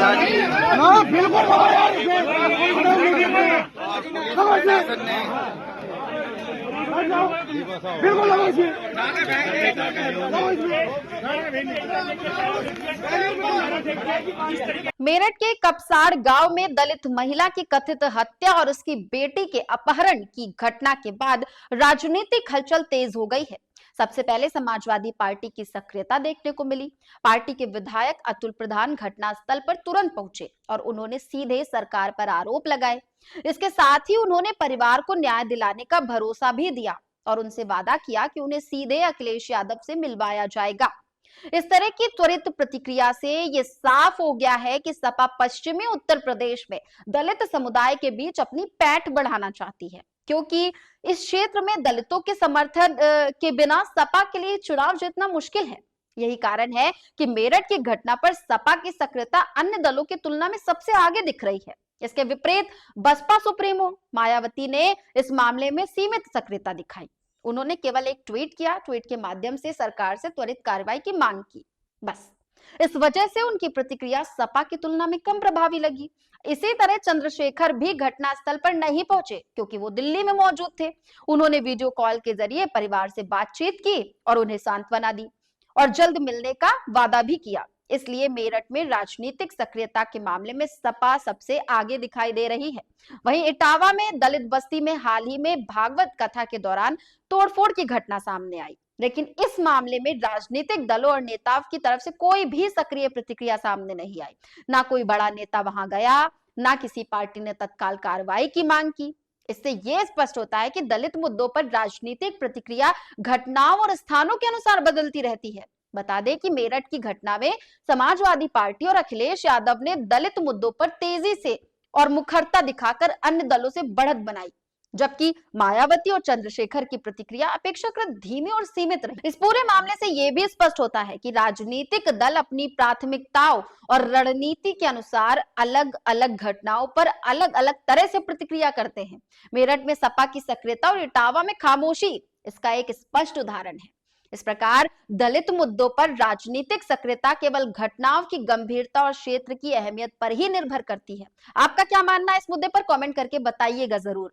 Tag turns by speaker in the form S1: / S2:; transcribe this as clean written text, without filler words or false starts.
S1: हाँ बिल्कुल बिल्कुल
S2: मेरठ के कपसाड़ गांव में दलित महिला की कथित हत्या और उसकी बेटी के अपहरण की घटना के बाद राजनीतिक हलचल तेज हो गई है। सबसे पहले समाजवादी पार्टी की सक्रियता देखने को मिली। पार्टी के विधायक अतुल प्रधान घटनास्थल पर तुरंत पहुंचे और उन्होंने सीधे सरकार पर आरोप लगाए। इसके साथ ही उन्होंने परिवार को न्याय दिलाने का भरोसा भी दिया और उनसे वादा किया कि उन्हें सीधे अखिलेश यादव से मिलवाया जाएगा। इस तरह की त्वरित प्रतिक्रिया से ये साफ हो गया है कि सपा पश्चिमी उत्तर प्रदेश में दलित समुदाय के बीच अपनी पैठ बढ़ाना चाहती है, क्योंकि इस क्षेत्र में दलितों के समर्थन के बिना सपा के लिए चुनाव जीतना मुश्किल है। यही कारण है कि मेरठ की घटना पर सपा की सक्रियता अन्य दलों की तुलना में सबसे आगे दिख रही है। इसके विपरीत बसपा सुप्रीमो मायावती ने इस मामले में सीमित सक्रियता दिखाई। उन्होंने केवल एक ट्वीट किया, ट्वीट के माध्यम से सरकार से त्वरित कार्रवाई की मांग की, बस। इस वजह से उनकी प्रतिक्रिया सपा की तुलना में कम प्रभावी लगी। इसी तरह चंद्रशेखर भी घटनास्थल पर नहीं पहुंचे क्योंकि वो दिल्ली में मौजूद थे। उन्होंने वीडियो कॉल के जरिए परिवार से बातचीत की और उन्हें सांत्वना दी और जल्द मिलने का वादा भी किया। इसलिए मेरठ में राजनीतिक सक्रियता के मामले में सपा सबसे आगे दिखाई दे रही है। वहीं इटावा में दलित बस्ती में हाल ही में भागवत कथा के दौरान तोड़फोड़ की घटना सामने आई, लेकिन इस मामले में राजनीतिक दलों और नेताओं की तरफ से कोई भी सक्रिय प्रतिक्रिया सामने नहीं आई। ना कोई बड़ा नेता वहां गया, ना किसी पार्टी ने तत्काल कार्रवाई की मांग की। इससे यह स्पष्ट होता है कि दलित मुद्दों पर राजनीतिक प्रतिक्रिया घटनाओं और स्थानों के अनुसार बदलती रहती है। बता दें कि मेरठ की घटना में समाजवादी पार्टी और अखिलेश यादव ने दलित मुद्दों पर तेजी से और मुखरता दिखाकर अन्य दलों से बढ़त बनाई, जबकि मायावती और चंद्रशेखर की प्रतिक्रिया अपेक्षाकृत धीमी और सीमित रही। इस पूरे मामले से यह भी स्पष्ट होता है कि राजनीतिक दल अपनी प्राथमिकताओं और रणनीति के अनुसार अलग अलग घटनाओं पर अलग अलग तरह से प्रतिक्रिया करते हैं। मेरठ में सपा की सक्रियता और इटावा में खामोशी इसका एक स्पष्ट उदाहरण है। इस प्रकार दलित मुद्दों पर राजनीतिक सक्रियता केवल घटनाओं की गंभीरता और क्षेत्र की अहमियत पर ही निर्भर करती है। आपका क्या मानना है इस मुद्दे पर? कमेंट करके बताइएगा जरूर।